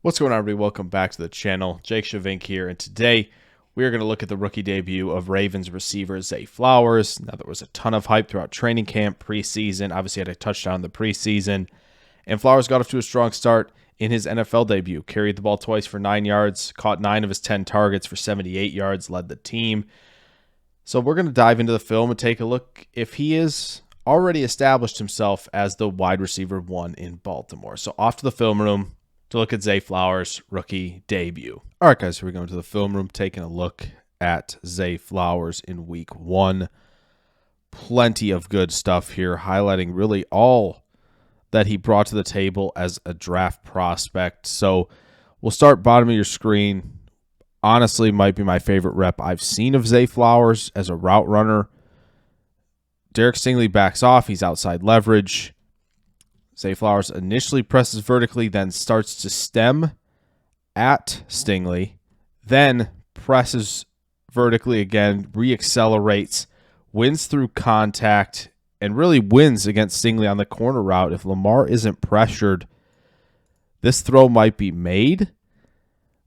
What's going on, everybody? Welcome back to the channel. Jake Shavink here, and today we are going to look at the rookie debut of Ravens receiver Zay Flowers. Now, there was a ton of hype throughout training camp, preseason. Obviously, had a touchdown in the preseason, and Flowers got off to a strong start in his NFL debut. Carried the ball twice for 9 yards, caught 9 of his 10 targets for 78 yards, led the team. So we're going to dive into the film and take a look if he is already established himself as the wide receiver 1 in Baltimore. So off to the film room to look at Zay Flowers' rookie debut. All right, guys, here we go into the film room, taking a look at Zay Flowers in week 1. Plenty of good stuff here, highlighting really all that he brought to the table as a draft prospect. So we'll start bottom of your screen. Honestly, might be my favorite rep I've seen of Zay Flowers as a route runner. Derek Stingley backs off. He's outside leverage. Zay Flowers initially presses vertically, then starts to stem at Stingley, then presses vertically again, re-accelerates, wins through contact, and really wins against Stingley on the corner route. If Lamar isn't pressured, this throw might be made.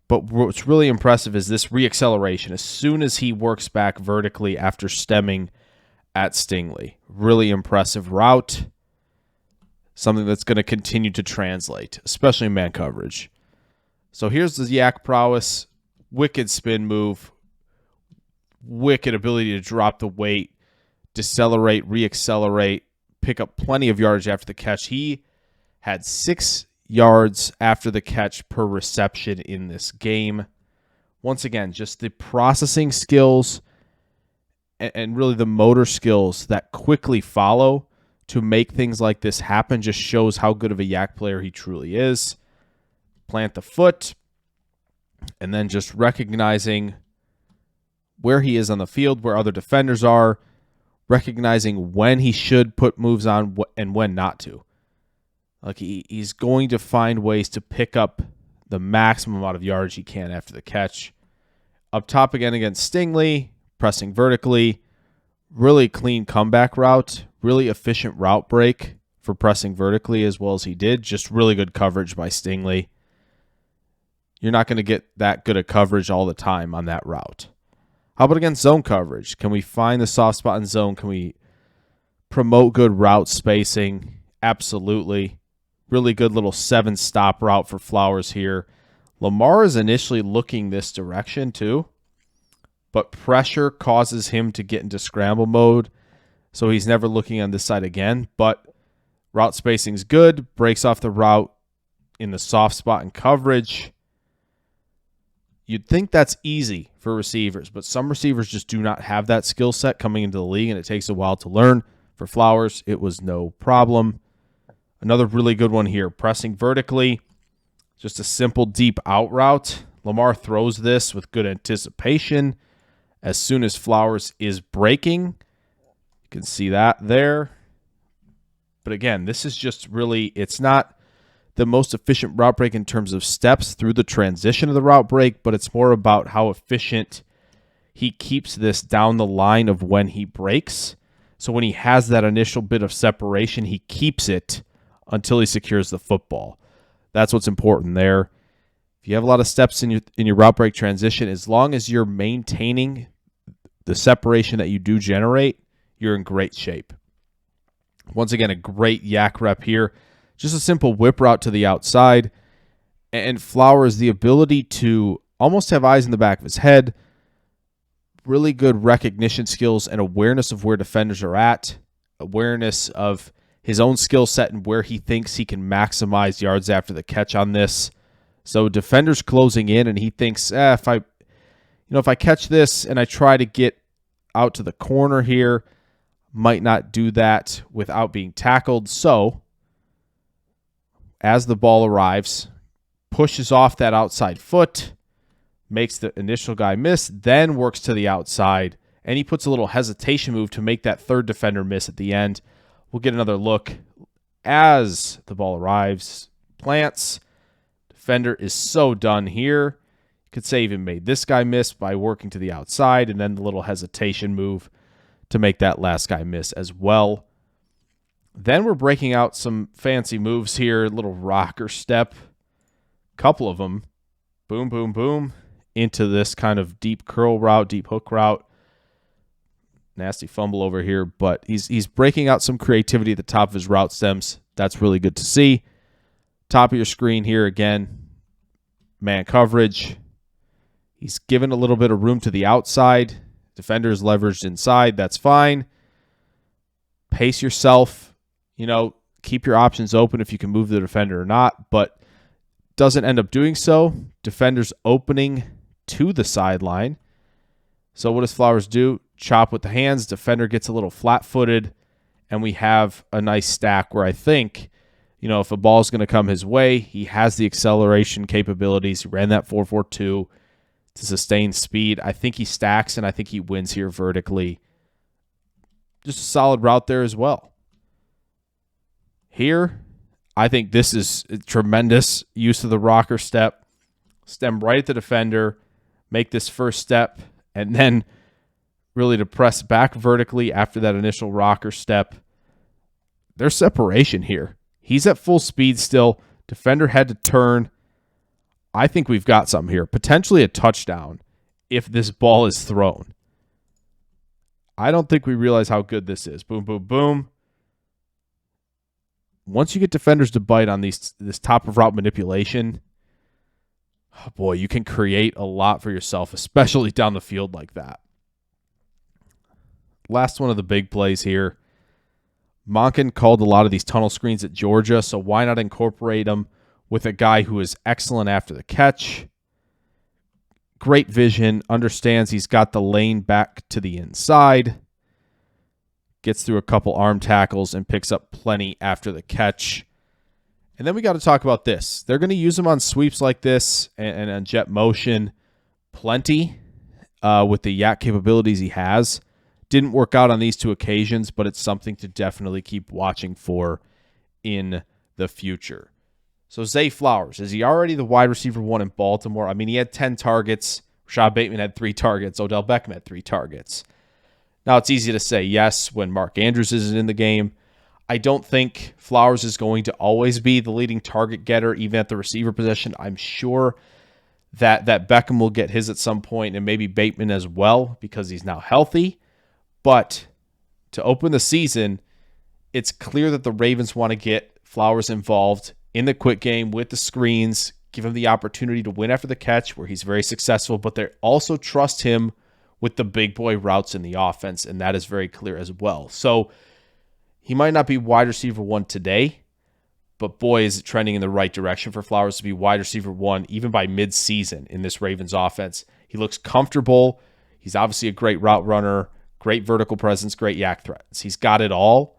But what's really impressive is this re-acceleration. As soon as he works back vertically after stemming at Stingley. Really impressive route. Something that's going to continue to translate, especially in man coverage. So here's the yak prowess. Wicked spin move. Wicked ability to drop the weight, decelerate, re-accelerate, pick up plenty of yardage after the catch. He had 6 yards after the catch per reception in this game. Once again, just the processing skills and really the motor skills that quickly follow to make things like this happen just shows how good of a yak player he truly is. Plant the foot, and then just recognizing where he is on the field, where other defenders are, recognizing when he should put moves on and when not to. Like he's going to find ways to pick up the maximum amount of yardage he can after the catch. Up top again against Stingley, pressing vertically. Really clean comeback route. Really efficient route break for pressing vertically as well as he did. Just really good coverage by Stingley. You're not going to get that good of coverage all the time on that route. How about against zone coverage? Can we find the soft spot in zone? Can we promote good route spacing? Absolutely. Really good little 7-stop route for Flowers here. Lamar is initially looking this direction too, but pressure causes him to get into scramble mode, so he's never looking on this side again. But route spacing's good, breaks off the route in the soft spot in coverage. You'd think that's easy for receivers, but some receivers just do not have that skill set coming into the league, and it takes a while to learn. For Flowers, it was no problem. Another really good one here, pressing vertically. Just a simple deep out route. Lamar throws this with good anticipation. As soon as Flowers is breaking, you can see that there. But again, this is just really, it's not the most efficient route break in terms of steps through the transition of the route break, but it's more about how efficient he keeps this down the line of when he breaks. So when he has that initial bit of separation, he keeps it until he secures the football. That's what's important there. If you have a lot of steps in your route break transition, as long as you're maintaining the separation that you do generate, you're in great shape. Once again, a great yak rep here. Just a simple whip route to the outside. And Flowers, the ability to almost have eyes in the back of his head, really good recognition skills and awareness of where defenders are at, awareness of his own skill set and where he thinks he can maximize yards after the catch on this. So defenders closing in, and he thinks, if I catch this and I try to get out to the corner here, might not do that without being tackled. So as the ball arrives, pushes off that outside foot, makes the initial guy miss, then works to the outside, and he puts a little hesitation move to make that third defender miss at the end. We'll get another look as the ball arrives, plants. Defender is so done here. You could say even made this guy miss by working to the outside, and then the little hesitation move to make that last guy miss as well. Then we're breaking out some fancy moves here, little rocker step. couple of them, boom, boom, boom, into this kind of deep curl route, deep hook route. Nasty fumble over here, but he's breaking out some creativity at the top of his route stems. That's really good to see. Top of your screen here again, man coverage. He's given a little bit of room to the outside. Defender's leveraged inside. That's fine. Pace yourself. Keep your options open if you can move the defender or not, but doesn't end up doing so. Defender's opening to the sideline. So what does Flowers do? Chop with the hands. Defender gets a little flat-footed, and we have a nice stack where I think, if a ball is going to come his way, he has the acceleration capabilities. He ran that 4.42 to sustain speed. I think he stacks, and I think he wins here vertically. Just a solid route there as well. Here, I think this is a tremendous use of the rocker step. Stem right at the defender, make this first step, and then really to press back vertically after that initial rocker step. There's separation here. He's at full speed still. Defender had to turn. I think we've got something here. Potentially a touchdown if this ball is thrown. I don't think we realize how good this is. Boom, boom, boom. Once you get defenders to bite on this top of route manipulation, oh boy, you can create a lot for yourself, especially down the field like that. Last one of the big plays here. Monken called a lot of these tunnel screens at Georgia, so why not incorporate them with a guy who is excellent after the catch? Great vision, understands he's got the lane back to the inside, gets through a couple arm tackles, and picks up plenty after the catch. And then we got to talk about this. They're going to use him on sweeps like this and on jet motion plenty with the yak capabilities he has. Didn't work out on these two occasions, but it's something to definitely keep watching for in the future. So Zay Flowers, is he already the wide receiver 1 in Baltimore? I mean, he had 10 targets. Rashad Bateman had 3 targets. Odell Beckham had 3 targets. Now, it's easy to say yes when Mark Andrews isn't in the game. I don't think Flowers is going to always be the leading target getter, even at the receiver position. I'm sure that Beckham will get his at some point, and maybe Bateman as well, because he's now healthy. But to open the season, it's clear that the Ravens want to get Flowers involved in the quick game with the screens, give him the opportunity to win after the catch, where he's very successful, but they also trust him with the big boy routes in the offense, and that is very clear as well. So he might not be wide receiver 1 today, but boy, is it trending in the right direction for Flowers to be wide receiver 1, even by mid-season in this Ravens offense. He looks comfortable. He's obviously a great route runner, great vertical presence, great yak threats. He's got it all,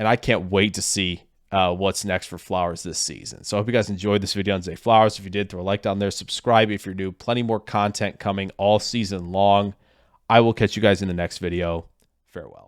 and I can't wait to see what's next for Flowers this season. So I hope you guys enjoyed this video on Zay Flowers. If you did, throw a like down there. Subscribe if you're new. Plenty more content coming all season long. I will catch you guys in the next video. Farewell.